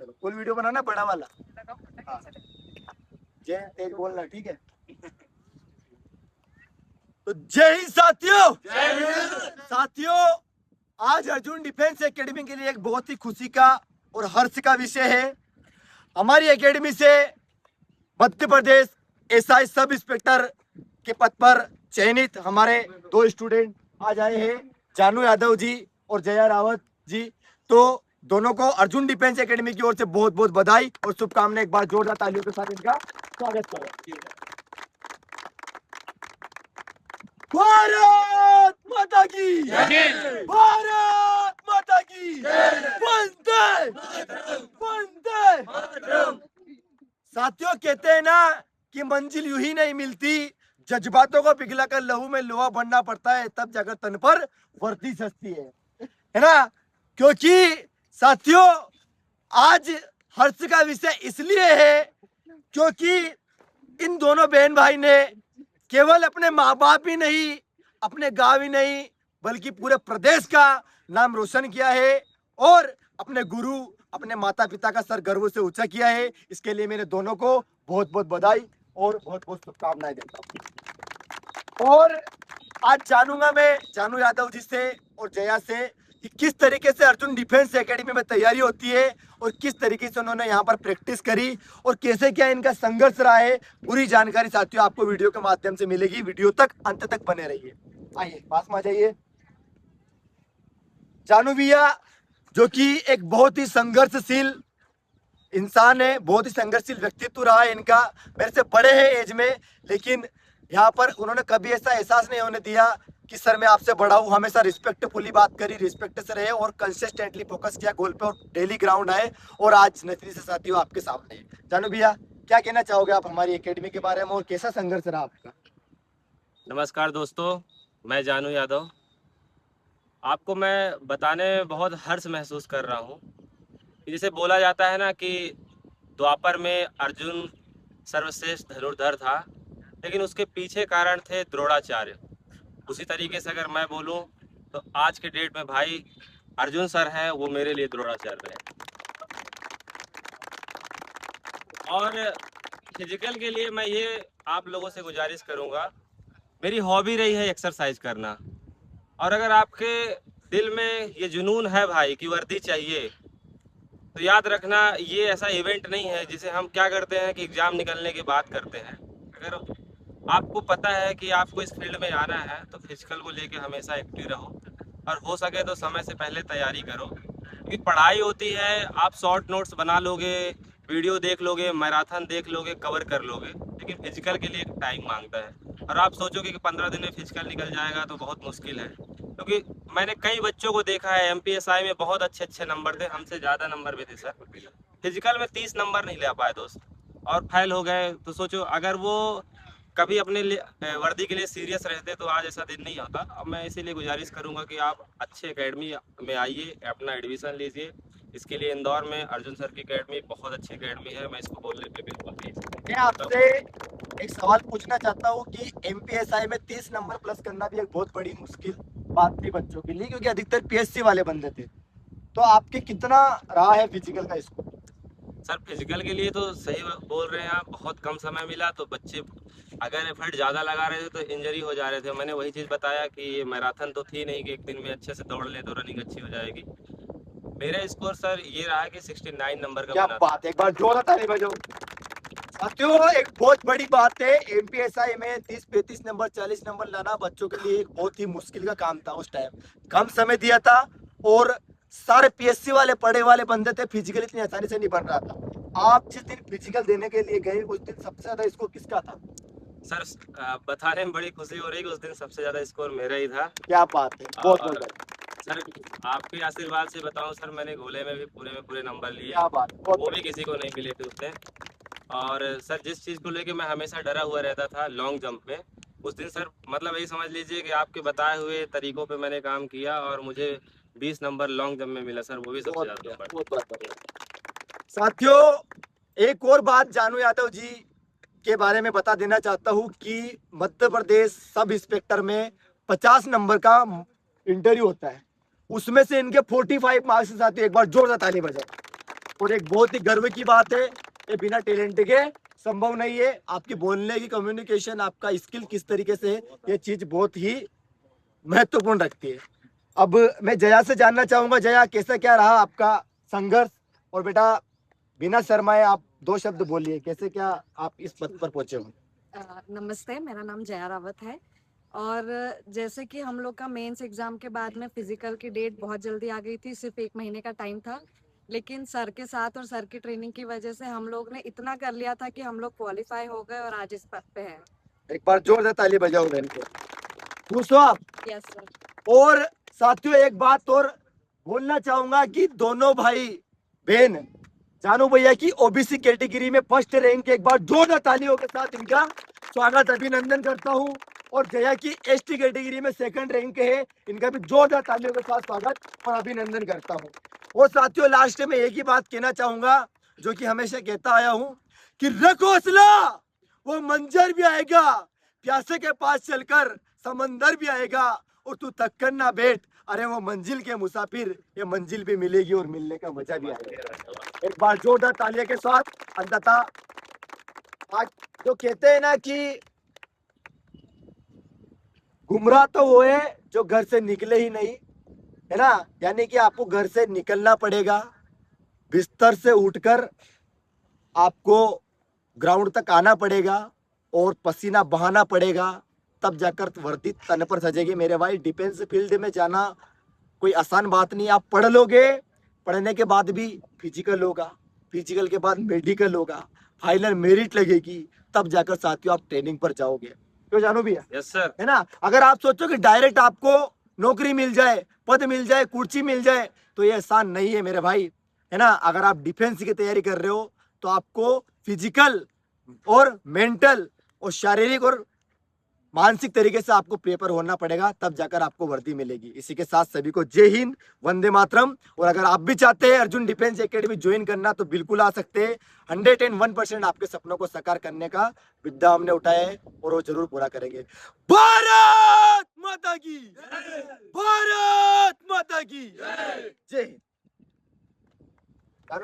चलो full video बनाना बड़ा वाला। हाँ जय तेज बोलना, ठीक है। तो जय हिंद साथियों। साथियों आज अर्जुन डिफेंस एकेडमी के लिए एक बहुत ही खुशी का और हर्ष का विषय है। हमारी एकेडमी से Madhya Pradesh SI sub inspector के पद पर चयनित हमारे दो स्टूडेंट आज आए हैं, जानू यादव जी और जया रावत जी। तो दोनों को अर्जुन डिफेंस एकेडमी की ओर से बहुत बहुत बधाई और शुभकामनाएं। एक बार जोरदार तालियों के साथ इनका स्वागत करें। भारत माता की भारत माता की वंदे वंदे। साथियों कहते हैं ना कि मंजिल यूं ही नहीं मिलती, जज्बातों को पिघलाकर लहू में लोहा बनना पड़ता है, तब जाकर तन पर वर्दी सजती है ना। क्योंकि साथियों आज हर्ष का विषय इसलिए है क्योंकि इन दोनों बहन भाई ने केवल अपने माँ बाप ही नहीं, अपने गांव ही नहीं, बल्कि पूरे प्रदेश का नाम रोशन किया है और अपने गुरु, अपने माता पिता का सर गर्व से ऊंचा किया है। इसके लिए मेरे दोनों को बहुत बहुत बधाई और बहुत बहुत शुभकामनाएं देता हूँ। और आज जानूंगा मैं जानू यादव जी से और जया से कि किस तरीके से अर्जुन डिफेंस एकेडमी में तैयारी होती है और किस तरीके से उन्होंने यहाँ पर प्रैक्टिस करी और कैसे क्या इनका संघर्ष रहा है। पूरी जानकारी साथियों आपको वीडियो के माध्यम से मिलेगी, वीडियो तक अंत तक बने रहिए। आइए पास में आ जाइए। जानू भैया जो कि एक बहुत ही संघर्षशील इंसान है, बहुत ही संघर्षशील व्यक्तित्व रहा है इनका, मेरे से बड़े हैं एज में, लेकिन यहाँ पर उन्होंने कभी ऐसा एहसास नहीं होने दिया कि सर मैं आपसे बड़ा हूँ। हमेशा रिस्पेक्टफुली बात करी, रिस्पेक्ट से रहे और कंसिस्टेंटली फोकस किया गोल पे और डेली ग्राउंड आए और आज नजरी से साथियों आपके सामने है। जानू भैया क्या कहना चाहोगे आप हमारी एकेडमी के बारे में और कैसा संघर्ष रहा आपका? नमस्कार दोस्तों, मैं जानू यादव। आपको मैं बताने में बहुत हर्ष महसूस कर रहा हूँ। जैसे बोला जाता है ना कि द्वापर में अर्जुन सर्वश्रेष्ठ धनुर्धर था, लेकिन उसके पीछे कारण थे द्रोणाचार्य। उसी तरीके से अगर मैं बोलूँ तो आज के डेट में भाई अर्जुन सर हैं, वो मेरे लिए द्रोणाचार्य हैं। और फिजिकल के लिए मैं ये आप लोगों से गुजारिश करूँगा, मेरी हॉबी रही है एक्सरसाइज करना। और अगर आपके दिल में ये जुनून है भाई कि वर्दी चाहिए, तो याद रखना ये ऐसा इवेंट नहीं है जिसे हम क्या करते हैं कि एग्ज़ाम निकलने के बाद करते हैं। अगर आपको पता है कि आपको इस फील्ड में आना है तो फिजिकल को लेके हमेशा एक्टिव रहो और हो सके तो समय से पहले तैयारी करो। क्योंकि पढ़ाई होती है, आप शॉर्ट नोट्स बना लोगे, वीडियो देख लोगे, मैराथन देख लोगे, कवर कर लोगे, लेकिन फिजिकल के लिए एक टाइम मांगता है। और आप सोचोगे कि 15 दिन में फिजिकल निकल जाएगा तो बहुत मुश्किल है। क्योंकि मैंने कई बच्चों को देखा है एमपीएसआई में बहुत अच्छे अच्छे नंबर थे, हमसे ज़्यादा नंबर भी थे सर, फिजिकल में 30 नंबर नहीं ले पाए दोस्त और फेल हो गए। तो सोचो अगर वो कभी अपने लिए वर्दी के लिए सीरियस रहते तो आज ऐसा दिन नहीं होता। अब मैं इसीलिए गुजारिश करूंगा कि आप अच्छे एकेडमी में आइए, अपना एडमिशन लीजिए। इसके लिए इंदौर में अर्जुन सर की एकेडमी बहुत अच्छी एकेडमी है, मैं इसको बोलने पे बिल्कुल नहीं। मैं आपसे एक सवाल पूछना चाहता हूँ कि एमपीएसआई में 30 नंबर प्लस करना भी एक बहुत बड़ी मुश्किल बात थी बच्चों के लिए, क्योंकि अधिकतर पीएससी वाले बंदे थे। तो आपके कितना रहा है फिजिकल का स्कोर? सर फिजिकल के लिए तो सही बोल रहे हैं आप, बहुत कम समय मिला तो बच्चे अगर एफर्ट ज़्यादा लगा रहे थे तो इंजरी हो जा रहे थे। मैंने वही चीज़ बताया कि ये मैराथन तो थी नहीं कि एक दिन में अच्छे से दौड़ ले तो रनिंग अच्छी हो जाएगी। मेरा स्कोर सर ये रहा कि 69 नंबर का क्या बना बात है, एक बार जोर ताली बजाओ। साथियों एक बहुत बड़ी बात है, एमपीएसआई में 30-35 नंबर 40 नंबर लाना बच्चों के लिए एक बहुत ही मुश्किल का काम था। उस टाइम कम समय दिया था और सारे पीएससी वाले पढ़े वाले बंदे थे, फिजिकल इतनी आसानी से नहीं बन रहा था। आप जिस दिन फिजिकल देने के लिए गए उस दिन सबसे ज्यादा स्कोर किसका था? सर बताने में बड़ी खुशी हो रही है कि उस दिन सबसे ज्यादा स्कोर मेरा ही था। क्या बात है, बहुत और बहुत सर आपके आशीर्वाद से बताऊं सर, मैंने गोले में भी पूरे नंबर लिए, क्या बात, वो भी किसी को नहीं मिले थे उस दिन। और सर जिस चीज़ को लेके मैं हमेशा डरा हुआ रहता था लॉन्ग जंप में, उस दिन सर मतलब यही समझ लीजिए कि आपके बताए हुए तरीकों पे मैंने काम किया और मुझे 20 नंबर लॉन्ग जंप में मिला सर, वो भी सबसे ज़्यादा नंबर। बहुत बढ़िया। साथियों एक और बात जानू यादव जी के बारे में बता देना चाहता हूँ कि मध्य प्रदेश सब इंस्पेक्टर में 50 नंबर का इंटरव्यू होता है, उसमें से इनके 45 मार्क्स से साथियों एक बार जोरदार ताली बजाओ। और एक बहुत ही गर्व की बात है, ये बिना टैलेंट के संभव नहीं है। आपकी बोलने की कम्युनिकेशन, आपका स्किल किस तरीके से है, ये चीज बहुत ही महत्वपूर्ण रखती है। अब मैं जया से जानना चाहूंगा, जया कैसा क्या रहा आपका संघर्ष? और बेटा बिना शर्माए आप 2 शब्द बोलिए, कैसे क्या आप इस पद पर पहुंचे हो? नमस्ते, मेरा नाम जया रावत है। और जैसे कि हम लोग का मेंस एग्जाम के बाद में फिजिकल की डेट बहुत जल्दी आ गई थी, सिर्फ 1 महीने का टाइम था, लेकिन सर के साथ और सर की ट्रेनिंग की वजह से हम लोग ने इतना कर लिया था कि हम लोग क्वालिफाई हो गए और आज इस पद पे हैं। एक बार जोरदार ताली बजाओ बहन को। खुश हो आप? Yes sir. और साथियों एक बात और बोलना चाहूंगा कि दोनों भाई बहन जानू भैया की ओबीसी कैटेगरी में फर्स्ट रैंक, एक बार जोरदार तालियों के साथ इनका स्वागत अभिनंदन करता हूं। और जया की एसटी कैटेगरी में सेकंड रैंक है, इनका भी जोरदार तालियों के साथ स्वागत और अभिनंदन करता हूं। और साथियों लास्ट में एक ही बात कहना चाहूंगा जो कि हमेशा कहता आया हूं कि रखो हौसला, वो मंजर भी आएगा, प्यासे के पास चलकर समंदर भी आएगा, और तू थक कर ना बैठ, अरे वो मंजिल के मुसाफिर, ये मंजिल भी मिलेगी और मिलने का मजा भी आएगा। एक बार जोरदार तालियों के साथ। अंततः आज जो कहते हैं ना कि गुमराह तो वो है जो घर से निकले ही नहीं, है ना, यानी कि आपको घर से निकलना पड़ेगा, बिस्तर से उठकर आपको ग्राउंड तक आना पड़ेगा और पसीना बहाना पड़ेगा, तब जाकर वर्दी तन पर सजेगी। मेरे भाई डिफेंस फील्ड में जाना कोई आसान बात नहीं। आप पढ़ लोगे, पढ़ने के बाद भी फिजिकल होगा, फिजिकल के बाद मेडिकल होगा, फाइनल मेरिट लगेगी, तब जाकर साथियों आप ट्रेनिंग पर जाओगे। क्यों जानू भैया? Yes sir. है ना, अगर आप सोचो कि डायरेक्ट आपको नौकरी मिल जाए, पद मिल जाए, कुर्सी मिल जाए, तो ये आसान नहीं है मेरे भाई, है ना। अगर आप डिफेंस की तैयारी कर रहे हो तो आपको फिजिकल और मेंटल और शारीरिक और मानसिक तरीके से आपको प्रिपेयर होना पड़ेगा, तब जाकर आपको वर्दी मिलेगी। इसी के साथ सभी को जय हिंद, वंदे मातरम। और अगर आप भी चाहते हैं अर्जुन डिफेंस एकेडमी ज्वाइन करना तो बिल्कुल आ सकते हैं। 101% आपके सपनों को साकार करने का विद्या हमने उठाया है और वो जरूर पूरा करेंगे। भारत माता की, भारत माता की जय हिंद।